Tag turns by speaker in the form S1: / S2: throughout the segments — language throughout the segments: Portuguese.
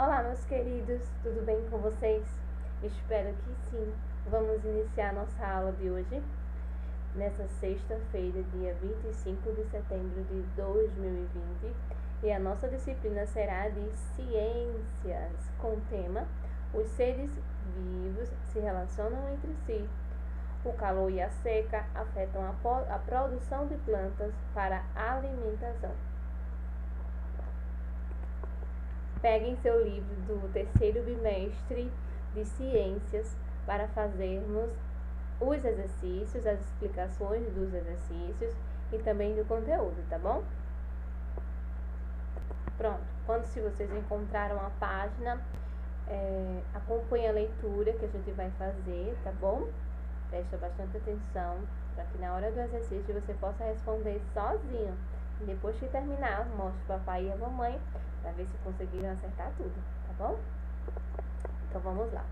S1: Olá, meus queridos, tudo bem com vocês? Espero que sim. Vamos iniciar nossa aula de hoje, nessa sexta-feira, dia 25 de setembro de 2020, e a nossa disciplina será de ciências, com o tema Os seres vivos se relacionam entre si. O calor e a seca afetam a produção de plantas para alimentação. Peguem seu livro do terceiro bimestre de ciências para fazermos os exercícios, as explicações dos exercícios e também do conteúdo, tá bom? Pronto, quando se vocês encontraram a página, acompanhe a leitura que a gente vai fazer, tá bom? Presta bastante atenção para que na hora do exercício você possa responder sozinho. E depois que terminar, mostre o papai e a mamãe para ver se conseguiram acertar tudo, tá bom? Então vamos lá.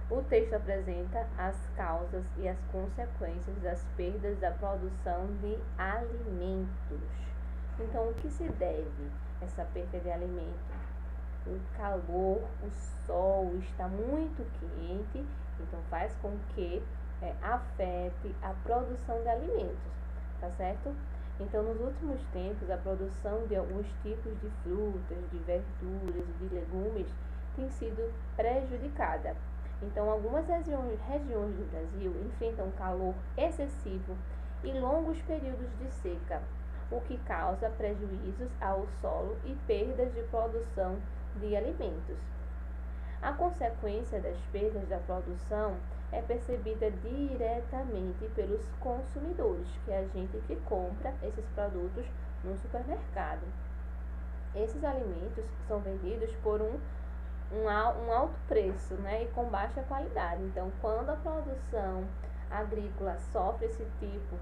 S1: O texto apresenta as causas e as consequências das perdas da produção de alimentos. Então, o que se deve essa perda de alimento? O calor, o sol está muito quente, então faz com que afete a produção de alimentos, tá certo? Então, nos últimos tempos, a produção de alguns tipos de frutas, de verduras e de legumes tem sido prejudicada. Então, algumas regiões do Brasil enfrentam calor excessivo e longos períodos de seca, o que causa prejuízos ao solo e perdas de produção de alimentos. A consequência das perdas da produção é percebida diretamente pelos consumidores, que é a gente que compra esses produtos no supermercado. Esses alimentos são vendidos por um alto preço, né, e com baixa qualidade. Então, quando a produção agrícola sofre esse tipo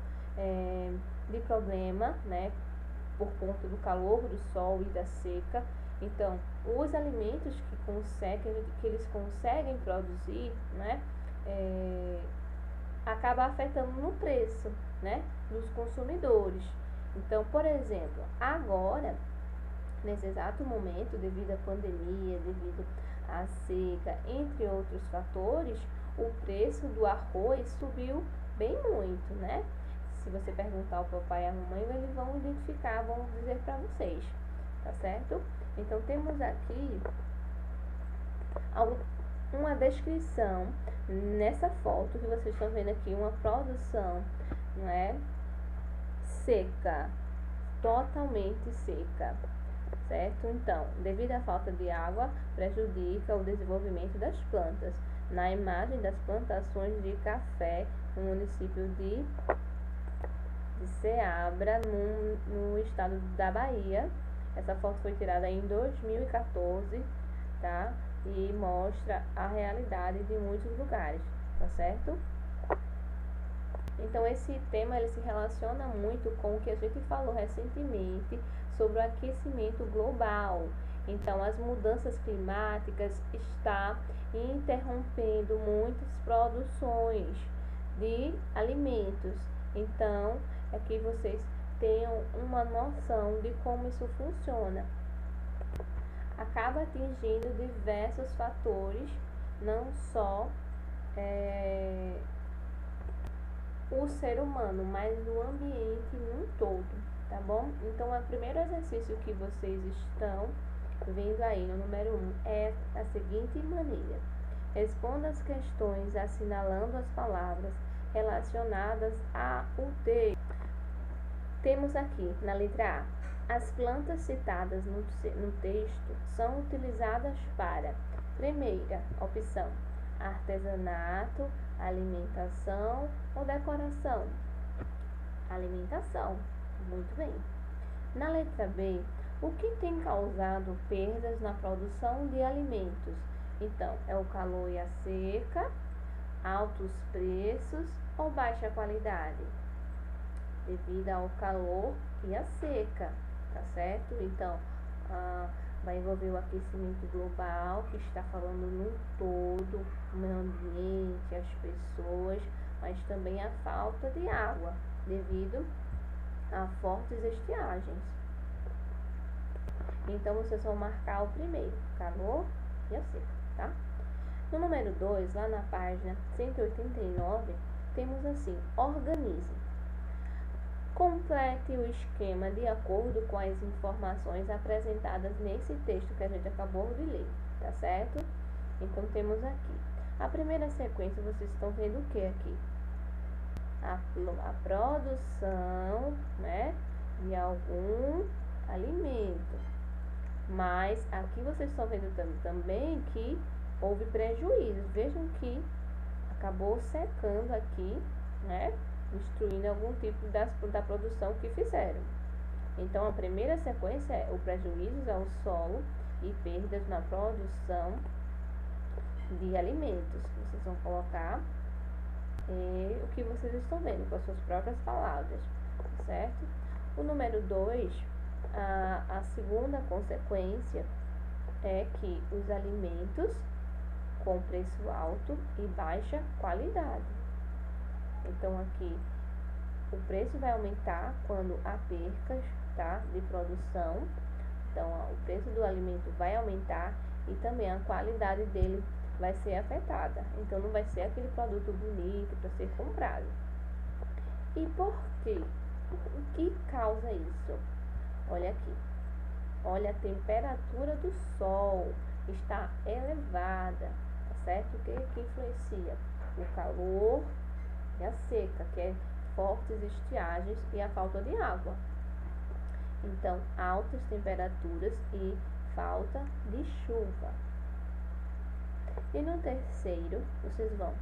S1: de problema, né, por conta do calor, do sol e da seca, então os alimentos que eles conseguem produzir, né, acaba afetando no preço, né, dos consumidores. Então, por exemplo, agora, nesse exato momento, devido à pandemia, devido à seca, entre outros fatores, o preço do arroz subiu bem muito, né? Se você perguntar ao papai e à mamãe, eles vão identificar, vão dizer para vocês, tá certo? Então, temos aqui uma descrição nessa foto que vocês estão vendo aqui, uma produção, não é, seca, totalmente seca, certo? Então, devido à falta de água, prejudica o desenvolvimento das plantas. Na imagem das plantações de café no município de Ceabra, no estado da Bahia. Essa foto foi tirada em 2014, tá? E mostra a realidade de muitos lugares, tá certo? Então, esse tema ele se relaciona muito com o que a gente falou recentemente sobre o aquecimento global. Então, as mudanças climáticas estão interrompendo muitas produções de alimentos. Então, é que vocês tenham uma noção de como isso funciona. Acaba atingindo diversos fatores, não só o ser humano, mas o ambiente num todo, tá bom? Então, o primeiro exercício que vocês estão vendo aí no número 1 é a seguinte maneira: responda as questões assinalando as palavras relacionadas ao texto. Temos aqui na letra A: as plantas citadas no texto são utilizadas para, primeira opção, artesanato, alimentação ou decoração? Alimentação. Muito bem. Na letra B, o que tem causado perdas na produção de alimentos? Então, é o calor e a seca, altos preços ou baixa qualidade? Devido ao calor e a seca, tá certo? Então, vai envolver o aquecimento global, que está falando no todo, o meio ambiente, as pessoas, mas também a falta de água, devido a fortes estiagens. Então, vocês vão marcar o primeiro, calor e a seca, tá? No número 2, lá na página 189, temos assim, organize. Complete o esquema de acordo com as informações apresentadas nesse texto que a gente acabou de ler, tá certo? Então, temos aqui. A primeira sequência, vocês estão vendo o que aqui? A produção, né, de algum alimento. Mas aqui vocês estão vendo também que houve prejuízo. Vejam que acabou secando aqui, né, destruindo algum tipo da produção que fizeram. Então, a primeira sequência é o prejuízo ao solo e perdas na produção de alimentos. Vocês vão colocar o que vocês estão vendo com as suas próprias palavras, certo? O número 2, a segunda consequência é que os alimentos com preço alto e baixa qualidade. Então, aqui, o preço vai aumentar quando há percas, tá, de produção. Então, o preço do alimento vai aumentar e também a qualidade dele vai ser afetada. Então, não vai ser aquele produto bonito para ser comprado. E por quê? O que causa isso? Olha aqui. Olha, a temperatura do sol está elevada, tá certo? O que influencia? O calor e a seca, que é fortes estiagens e a falta de água. Então, altas temperaturas e falta de chuva. E no terceiro, vocês vão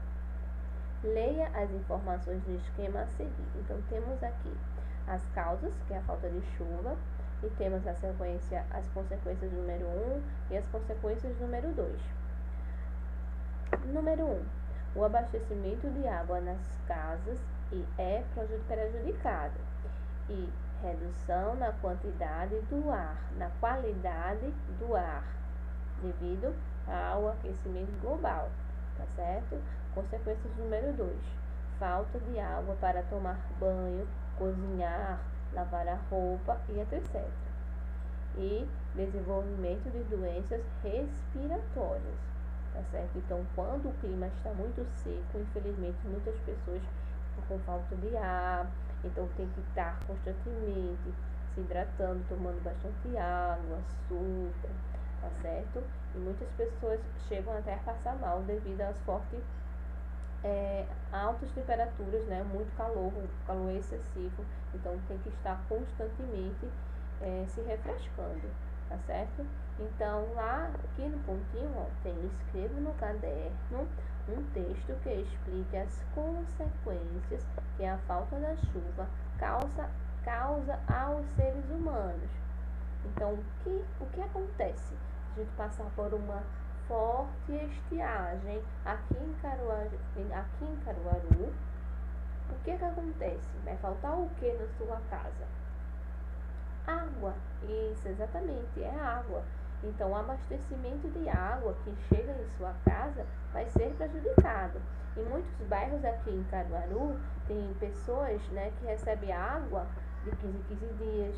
S1: leia as informações do esquema a seguir. Então, temos aqui as causas, que é a falta de chuva, e temos as consequências do número 1 e as consequências do número 2. Número 1. O abastecimento de água nas casas é prejudicado. E redução na quantidade do ar, na qualidade do ar, devido ao aquecimento global, tá certo? Consequências número 2. Falta de água para tomar banho, cozinhar, lavar a roupa e etc. E desenvolvimento de doenças respiratórias, tá certo? Então, quando o clima está muito seco, infelizmente, muitas pessoas ficam com falta de ar, então tem que estar constantemente se hidratando, tomando bastante água, açúcar, tá certo? E muitas pessoas chegam até a passar mal devido às fortes altas temperaturas, né? Muito calor excessivo, então tem que estar constantemente se refrescando, tá certo? Então, lá aqui no pontinho, ó, tem escreva no caderno um texto que explique as consequências que a falta da chuva causa aos seres humanos. Então, o que acontece? A gente passar por uma forte estiagem aqui em Caruaru, o que acontece? Vai faltar o que na sua casa? Água. Isso, exatamente, é água. Então, o abastecimento de água que chega em sua casa vai ser prejudicado. Em muitos bairros aqui em Caruaru, tem pessoas, né, que recebem água de 15 em 15 dias,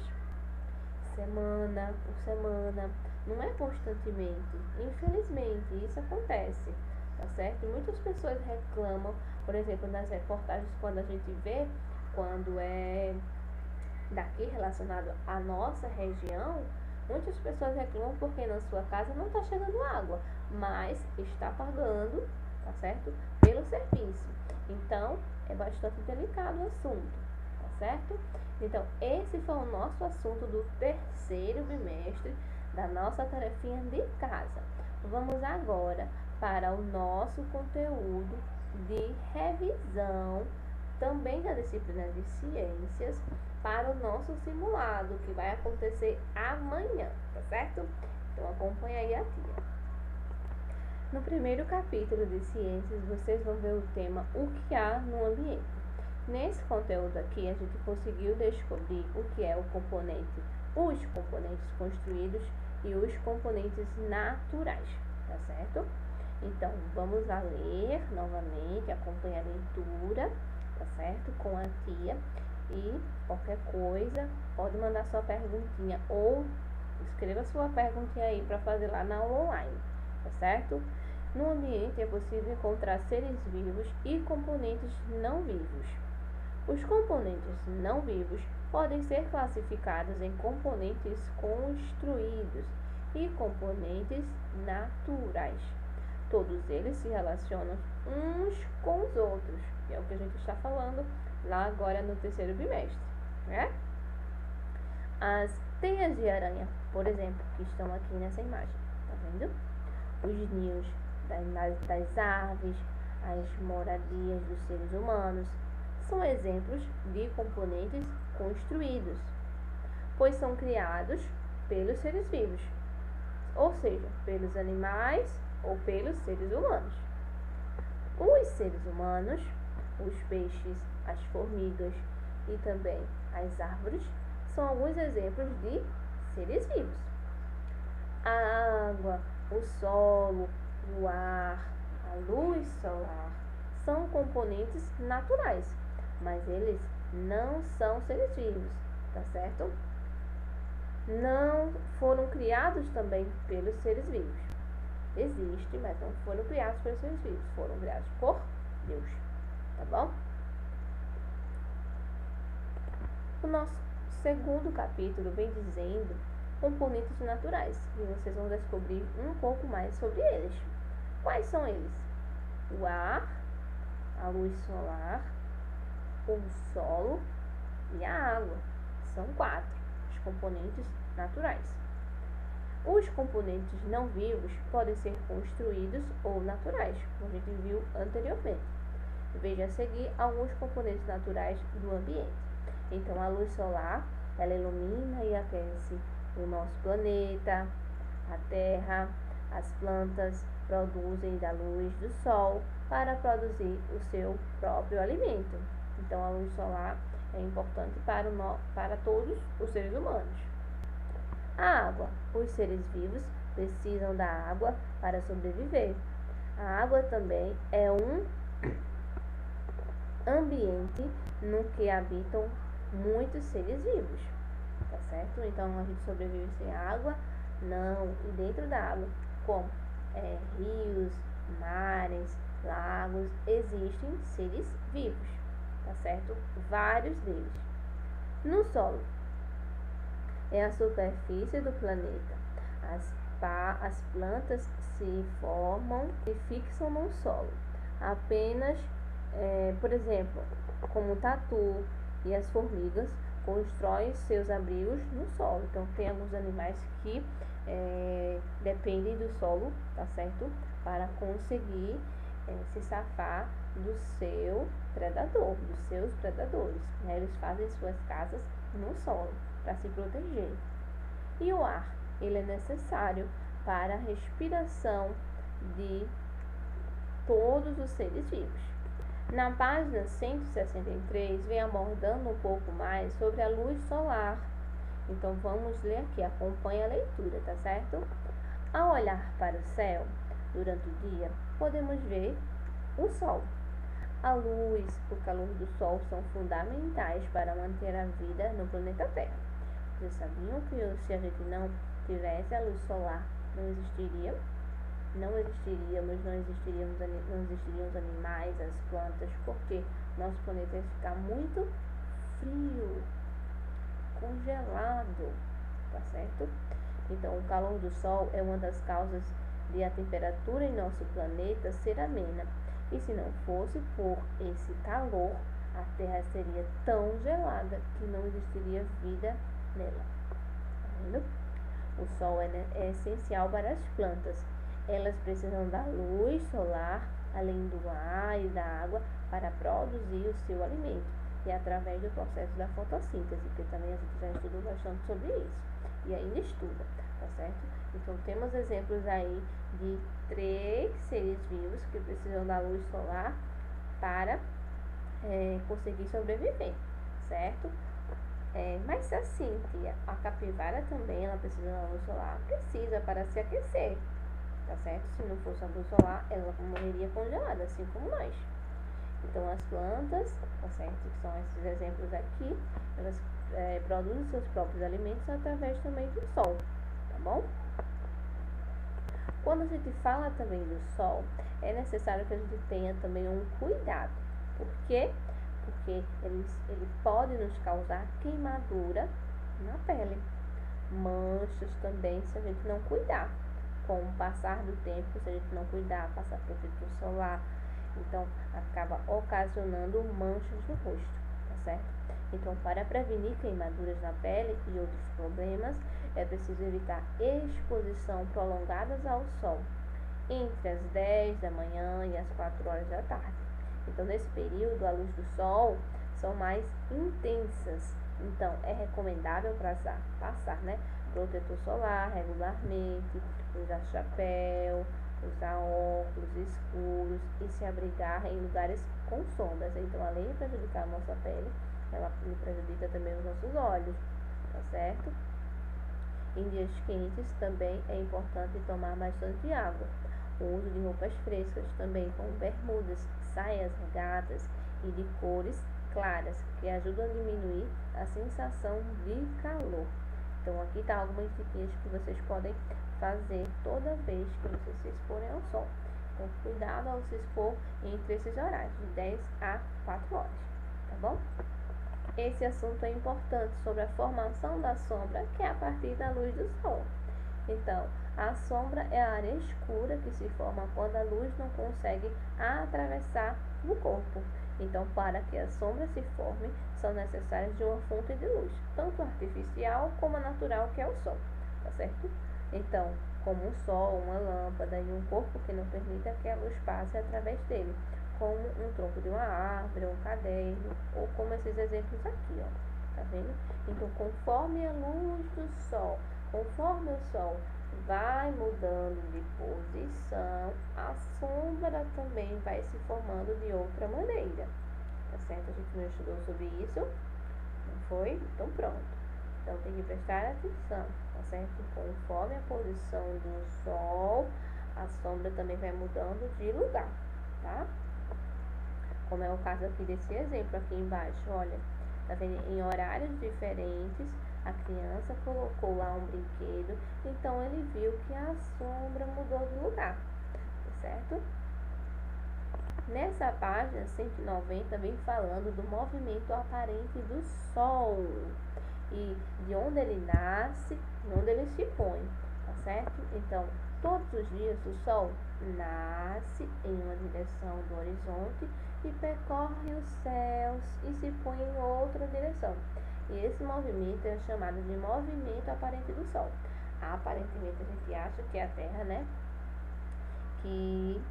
S1: semana por semana. Não é constantemente. Infelizmente, isso acontece, tá certo? Muitas pessoas reclamam, por exemplo, nas reportagens, quando a gente vê, quando é daqui relacionado à nossa região, muitas pessoas reclamam porque na sua casa não está chegando água, mas está pagando, tá certo? Pelo serviço. Então, é bastante delicado o assunto, tá certo? Então, esse foi o nosso assunto do terceiro bimestre da nossa tarefinha de casa. Vamos agora para o nosso conteúdo de revisão, também da disciplina de ciências, para o nosso simulado, que vai acontecer amanhã, tá certo? Então, acompanha aí a tia. No primeiro capítulo de ciências, vocês vão ver o tema O que há no ambiente. Nesse conteúdo aqui, a gente conseguiu descobrir o que é os componentes construídos e os componentes naturais, tá certo? Então, vamos a ler novamente, acompanhar a leitura, tá certo? Com a tia. E qualquer coisa, pode mandar sua perguntinha ou Escreva sua perguntinha aí para fazer lá na aula online, tá certo? No ambiente é possível encontrar seres vivos e componentes não vivos. Os componentes não vivos podem ser classificados em componentes construídos e componentes naturais. Todos eles se relacionam uns com os outros, que é o que a gente está falando lá agora no terceiro bimestre, né? As teias de aranha, por exemplo, que estão aqui nessa imagem, tá vendo? Os ninhos das aves, as moradias dos seres humanos, são exemplos de componentes construídos, pois são criados pelos seres vivos, ou seja, pelos animais ou pelos seres humanos. Os seres humanos, os peixes, as formigas e também as árvores são alguns exemplos de seres vivos. A água, o solo, o ar, a luz solar são componentes naturais, mas eles não são seres vivos, tá certo? Não foram criados também pelos seres vivos. Existe, mas não foram criados pelos seres vivos, foram criados por Deus, tá bom? O nosso segundo capítulo vem dizendo componentes naturais, e vocês vão descobrir um pouco mais sobre eles. Quais são eles? O ar, a luz solar, o solo e a água. São 4 os componentes naturais. Os componentes não vivos podem ser construídos ou naturais, como a gente viu anteriormente. Veja a seguir alguns componentes naturais do ambiente. Então, a luz solar, ela ilumina e aquece o nosso planeta, a Terra. As plantas produzem da luz do sol para produzir o seu próprio alimento. Então, a luz solar é importante para todos os seres humanos. A água. Os seres vivos precisam da água para sobreviver. A água também é um ambiente no que habitam muitos seres vivos, tá certo? Então, a gente sobrevive sem água? Não. E dentro da água, como rios, mares, lagos, existem seres vivos, tá certo? Vários deles. No solo, é a superfície do planeta. As plantas se formam e fixam no solo. Apenas, por exemplo, como o tatu e as formigas constroem seus abrigos no solo. Então, tem alguns animais que dependem do solo, tá certo? Para conseguir se safar do seu predador, dos seus predadores, né? Eles fazem suas casas no solo para se proteger. E o ar, ele é necessário para a respiração de todos os seres vivos. Na página 163, vem abordando um pouco mais sobre a luz solar. Então, vamos ler aqui, acompanha a leitura, tá certo? Ao olhar para o céu, durante o dia, podemos ver o sol. A luz, o calor do sol são fundamentais para manter a vida no planeta Terra. Vocês sabiam que se a gente não tivesse a luz solar, não existiriam os animais, as plantas, porque nosso planeta ia ficar muito frio, congelado, tá certo? Então, o calor do sol é uma das causas de a temperatura em nosso planeta ser amena. E se não fosse por esse calor, a Terra seria tão gelada que não existiria vida nela. Tá vendo? O sol é essencial para as plantas. Elas precisam da luz solar, além do ar e da água, para produzir o seu alimento. E através do processo da fotossíntese, que também a gente já estudou bastante sobre isso. E ainda estuda, tá certo? Então, temos exemplos aí de 3 seres vivos que precisam da luz solar para conseguir sobreviver, certo? Mas assim, tia, a capivara também, ela precisa da luz solar? Precisa, para se aquecer, tá certo? Se não fosse a luz solar, ela morreria congelada, assim como nós. Então, as plantas, tá certo? Que são esses exemplos aqui, elas produzem seus próprios alimentos através também do sol. bom? Quando a gente fala também do sol, é necessário que a gente tenha também um cuidado. Por quê? Porque ele pode nos causar queimadura na pele, manchas também se a gente não cuidar. Com o passar do tempo, se a gente não cuidar, passar protetor solar, então acaba ocasionando manchas no rosto, tá certo? Então, para prevenir queimaduras na pele e outros problemas, é preciso evitar exposição prolongadas ao sol entre as 10 da manhã e as 4 horas da tarde. Então, nesse período, a luz do sol são mais intensas. Então, é recomendável passar, né, protetor solar regularmente, usar chapéu, usar óculos escuros e se abrigar em lugares com sombras. Então, além de prejudicar a nossa pele, ela prejudica também os nossos olhos, tá certo? Em dias quentes também é importante tomar bastante água. O uso de roupas frescas também, como bermudas, saias regatas e de cores claras, que ajudam a diminuir a sensação de calor. Então aqui está algumas diquinhas que vocês podem fazer toda vez que vocês se exporem ao sol. Então cuidado ao se expor entre esses horários, de 10 a 4 horas, tá bom? Esse assunto é importante sobre a formação da sombra, que é a partir da luz do sol. Então, a sombra é a área escura que se forma quando a luz não consegue atravessar o corpo. Então, para que a sombra se forme, são necessárias de uma fonte de luz, tanto artificial como a natural, que é o sol, tá certo? Então, como o sol, uma lâmpada e um corpo que não permita que a luz passe através dele, como um tronco de uma árvore, um caderno, ou como esses exemplos aqui, ó, tá vendo? Então, conforme a luz do sol, conforme o sol vai mudando de posição, a sombra também vai se formando de outra maneira, tá certo? A gente não estudou sobre isso, não foi? Então, pronto. Então, tem que prestar atenção, tá certo? Conforme a posição do sol, a sombra também vai mudando de lugar, tá? Como é o caso aqui desse exemplo aqui embaixo, olha, tá vendo? Em horários diferentes, a criança colocou lá um brinquedo, então ele viu que a sombra mudou de lugar, tá certo? Nessa página 190 vem falando do movimento aparente do Sol e de onde ele nasce e onde ele se põe, tá certo? Então, todos os dias o Sol nasce em uma direção do horizonte e percorre os céus e se põe em outra direção. E esse movimento é chamado de movimento aparente do Sol. Aparentemente a gente acha que é a Terra, né, que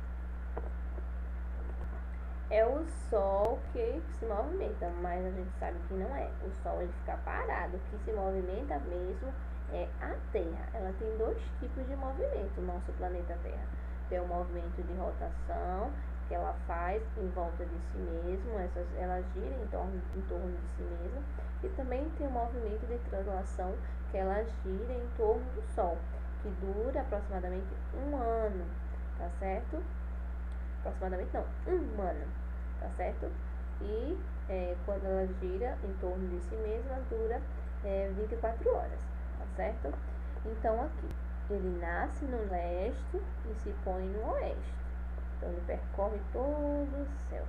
S1: é o Sol que se movimenta, mas a gente sabe que não é. O Sol ele fica parado, o que se movimenta mesmo é a Terra. Ela tem dois tipos de movimento, o nosso planeta Terra. Tem o movimento de rotação, que ela faz em volta de si mesma, ela gira em torno de si mesma, e também tem o movimento de translação, que ela gira em torno do Sol, que dura aproximadamente um ano, tá certo? Aproximadamente não, um ano, tá certo? E quando ela gira em torno de si mesma, dura 24 horas, tá certo? Então aqui, ele nasce no leste e se põe no oeste. Então ele percorre todo o céu.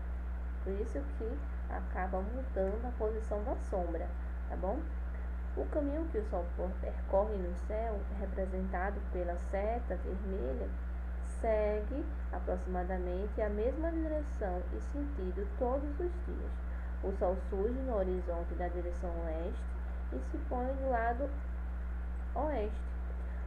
S1: Por isso que acaba mudando a posição da sombra, tá bom? O caminho que o Sol percorre no céu, representado pela seta vermelha, segue aproximadamente a mesma direção e sentido todos os dias. O Sol surge no horizonte da direção oeste e se põe do lado oeste.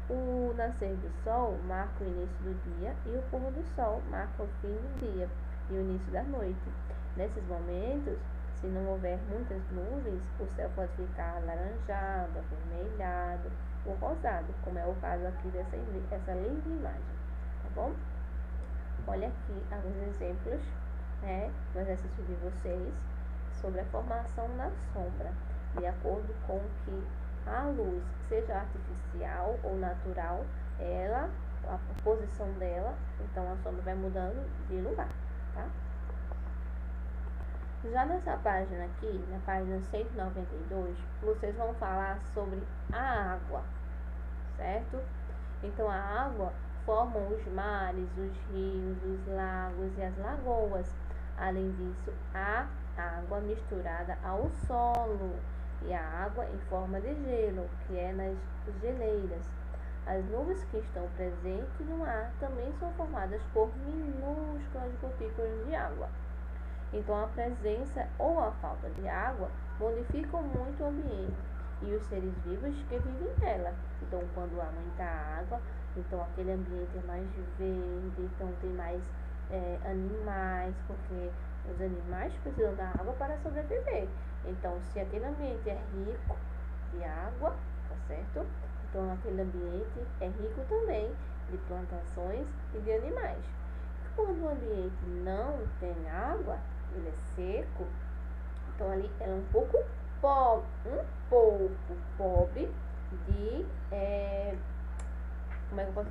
S1: O nascer do Sol marca o início do dia e o pôr do Sol marca o fim do dia e o início da noite. Nesses momentos, se não houver muitas nuvens, o céu pode ficar alaranjado, avermelhado ou rosado, como é o caso aqui dessa linda imagem, tá bom? Olha aqui alguns exemplos, né, no exercício de vocês sobre a formação da sombra, de acordo com que a luz, seja artificial ou natural, a posição dela, então a sombra vai mudando de lugar, tá? Já nessa página aqui, na página 192, vocês vão falar sobre a água, certo? Então a água forma os mares, os rios, os lagos e as lagoas. Além disso, há água misturada ao solo e a água em forma de gelo, que é nas geleiras. As nuvens que estão presentes no ar também são formadas por minúsculas gotículas de água. Então, a presença ou a falta de água modificam muito o ambiente e os seres vivos que vivem nela. Então, quando há muita água, então aquele ambiente é mais verde, então tem mais animais, porque os animais precisam da água para sobreviver. Então, se aquele ambiente é rico de água, tá certo? Então, aquele ambiente é rico também de plantações e de animais. Quando o ambiente não tem água, ele é seco, então ali é um pouco pobre de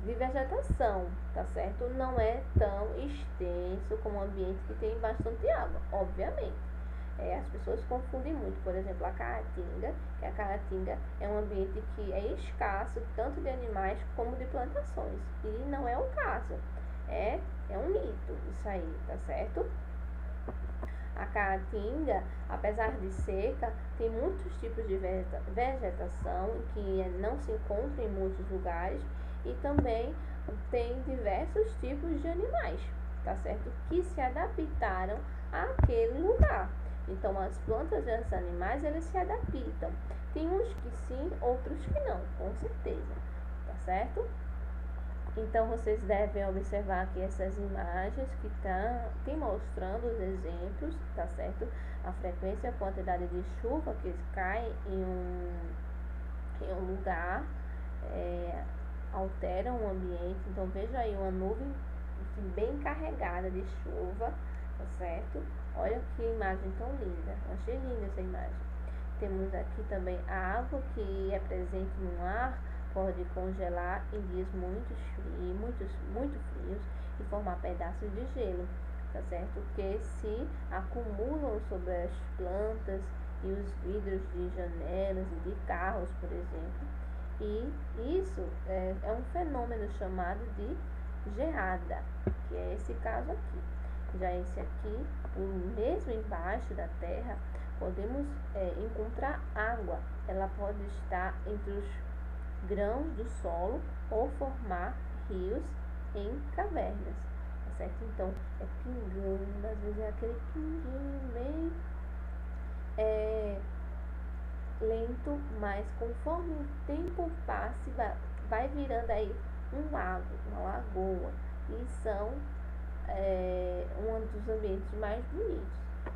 S1: de vegetação, tá certo? Não é tão extenso como um ambiente que tem bastante água, obviamente. As pessoas confundem muito, por exemplo, a caatinga, que a caatinga é um ambiente que é escasso, tanto de animais como de plantações, e não é o caso. É um mito isso aí, tá certo? A caatinga, apesar de seca, tem muitos tipos de vegetação que não se encontra em muitos lugares e também tem diversos tipos de animais, tá certo? Que se adaptaram àquele lugar. Então, as plantas e os animais, eles se adaptam. Tem uns que sim, outros que não, com certeza, tá certo? Então, vocês devem observar aqui essas imagens que tem mostrando os exemplos, tá certo? A frequência e a quantidade de chuva que cai em um lugar, alteram o ambiente. Então, veja aí uma nuvem bem carregada de chuva, tá certo? Olha que imagem tão linda, achei linda essa imagem. Temos aqui também a água que é presente no ar, pode congelar em dias muito frios e formar pedaços de gelo, tá certo? Que se acumulam sobre as plantas e os vidros de janelas e de carros, por exemplo. E isso é um fenômeno chamado de geada, que é esse caso aqui. Já esse aqui, mesmo embaixo da terra, podemos encontrar água. Ela pode estar entre os grãos do solo ou formar rios em cavernas, tá certo? Então, é pingando, às vezes é aquele pinguinho bem lento, mas conforme o tempo passa, vai virando aí um lago, uma lagoa, e são um dos ambientes mais bonitos.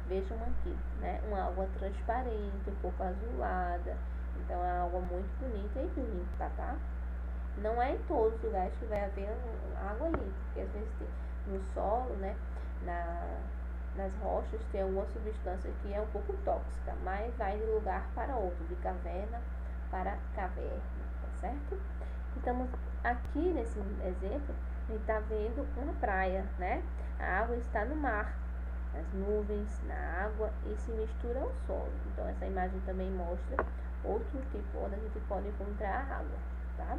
S1: Vejam aqui, né? Uma água transparente, um pouco azulada. Então é uma água muito bonita e limpa, tá? Não é em todos os lugares que vai haver água limpa, porque às vezes tem no solo, né? Nas rochas tem alguma substância que é um pouco tóxica, mas vai de lugar para outro, de caverna para caverna, tá certo? Então aqui nesse exemplo a gente está vendo uma praia, né? A água está no mar, as nuvens na água e se mistura ao solo. Então essa imagem também mostra outro tipo onde a gente pode encontrar a água, tá?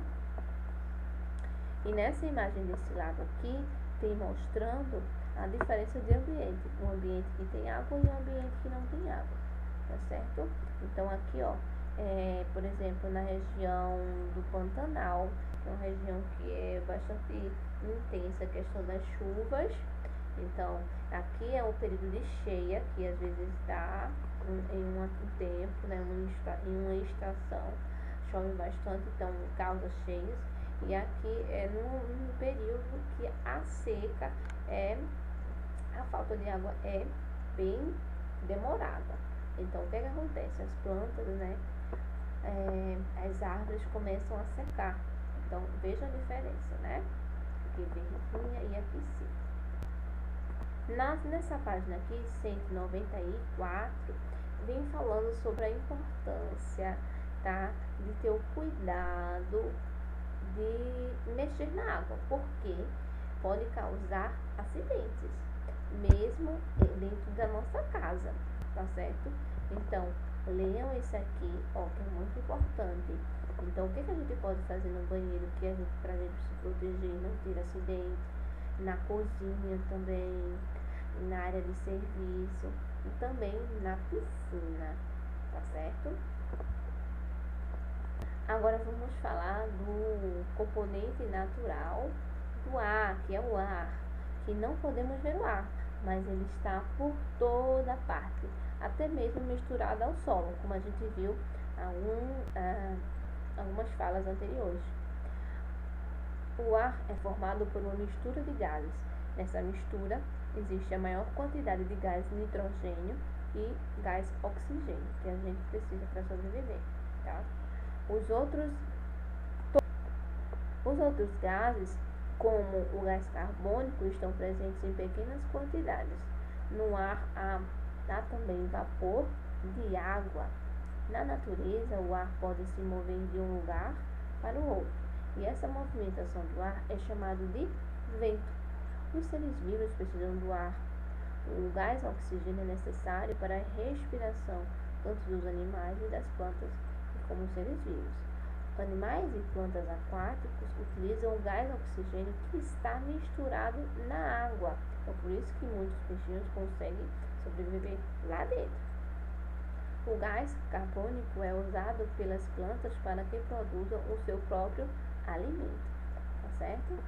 S1: E nessa imagem desse lado aqui tem mostrando a diferença de ambiente, um ambiente que tem água e um ambiente que não tem água, tá certo? Então aqui, ó, por exemplo, na região do Pantanal, é uma região que é bastante intensa a questão das chuvas. Então, aqui é o período de cheia, que às vezes dá em um tempo, né, em uma estação, chove bastante, então causa cheias. E aqui é num período que a seca a falta de água é bem demorada. Então, o que acontece? As plantas, né, as árvores começam a secar. Então, veja a diferença, né? Aqui verdinha e aqui seca. Nessa página aqui, 194, vem falando sobre a importância, tá, de ter o cuidado de mexer na água, porque pode causar acidentes, mesmo dentro da nossa casa, tá certo? Então, leiam esse aqui, ó, que é muito importante. Então, o que a gente pode fazer no banheiro pra gente se proteger, não ter acidente, na cozinha também, na área de serviço e também na piscina, tá certo? Agora vamos falar do componente natural do ar, que é o ar, que não podemos ver o ar, mas ele está por toda parte, até mesmo misturado ao solo, como a gente viu algumas falas anteriores. O ar é formado por uma mistura de gases. Nessa mistura existe a maior quantidade de gás nitrogênio e gás oxigênio, que a gente precisa para sobreviver, tá? Os outros gases, como o gás carbônico, estão presentes em pequenas quantidades. No ar há também vapor de água. Na natureza, o ar pode se mover de um lugar para o outro, e essa movimentação do ar é chamada de vento. Os seres vivos precisam do ar. O gás oxigênio é necessário para a respiração, tanto dos animais e das plantas, como seres vivos. Animais e plantas aquáticos utilizam o gás oxigênio que está misturado na água. É por isso que muitos peixinhos conseguem sobreviver lá dentro. O gás carbônico é usado pelas plantas para que produzam o seu próprio alimento, tá certo?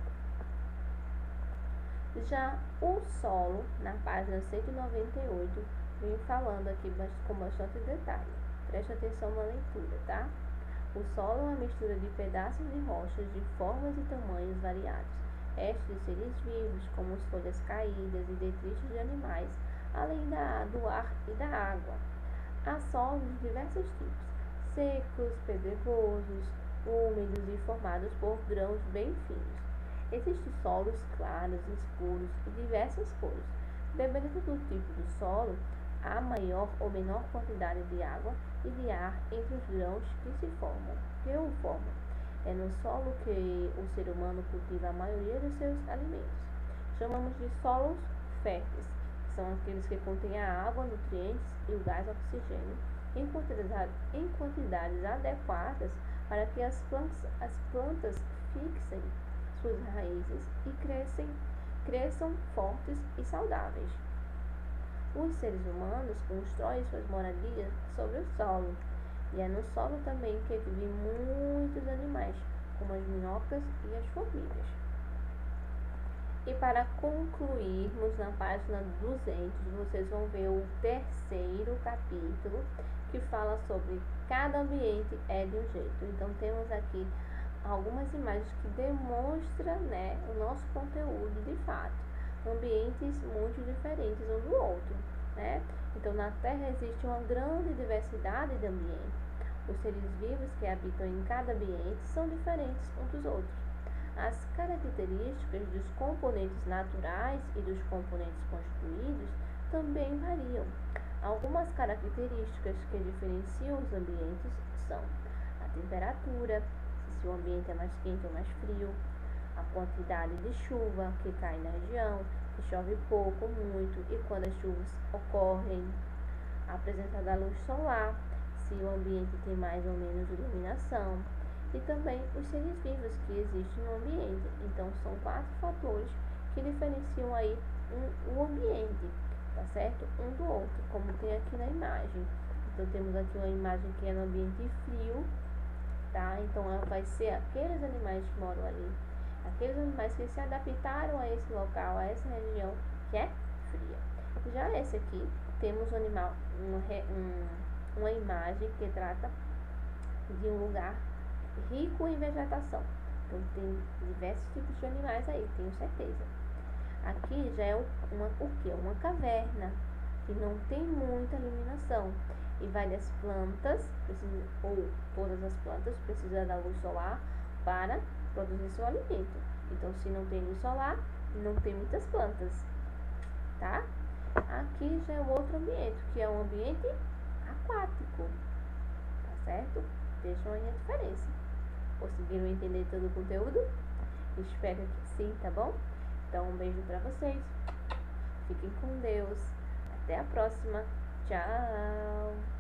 S1: Já o solo, na página 198, vem falando aqui com bastante detalhe. Preste atenção na leitura, tá? O solo é uma mistura de pedaços de rochas de formas e tamanhos variados, restos de seres vivos, como as folhas caídas e detritos de animais, além do ar e da água. Há solos de diversos tipos, secos, pedregosos, úmidos e formados por grãos bem finos. Existem solos claros, escuros e diversas cores. Dependendo do tipo de solo, há maior ou menor quantidade de água e de ar entre os grãos que o formam. É no solo que o ser humano cultiva a maioria dos seus alimentos. Chamamos de solos férteis, que são aqueles que contêm a água, nutrientes e o gás oxigênio em quantidades adequadas para que as plantas fixem suas raízes e cresçam fortes e saudáveis. Os seres humanos constroem suas moradias sobre o solo, e é no solo também que vivem muitos animais, como as minhocas e as formigas. E para concluirmos, na página 200, vocês vão ver o terceiro capítulo, que fala sobre cada ambiente é de um jeito. Então, temos aqui algumas imagens que demonstram, né, o nosso conteúdo de fato. Ambientes muito diferentes um do outro, né? Então, na Terra existe uma grande diversidade de ambientes. Os seres vivos que habitam em cada ambiente são diferentes uns dos outros. As características dos componentes naturais e dos componentes construídos também variam. Algumas características que diferenciam os ambientes são a temperatura, se o ambiente é mais quente ou mais frio, a quantidade de chuva que cai na região, se chove pouco ou muito e quando as chuvas ocorrem, a presença da luz solar, se o ambiente tem mais ou menos iluminação e também os seres vivos que existem no ambiente. Então, são 4 fatores que diferenciam aí o ambiente, tá certo? Um do outro, como tem aqui na imagem. Então, temos aqui uma imagem que é no ambiente frio, tá? Então, vai ser aqueles animais que moram ali, aqueles animais que se adaptaram a esse local, a essa região que é fria. Já esse aqui, temos uma imagem que trata de um lugar rico em vegetação. Então, tem diversos tipos de animais aí, tenho certeza. Aqui já é o que? Uma caverna, que não tem muita iluminação. E várias plantas, ou todas as plantas, precisam da luz solar para produzir seu alimento. Então, se não tem luz solar, não tem muitas plantas, tá? Aqui já é um outro ambiente, que é um ambiente aquático, tá certo? Vejam aí a diferença. Conseguiram entender todo o conteúdo? Espero que sim, tá bom? Então, um beijo pra vocês. Fiquem com Deus. Até a próxima. Tchau!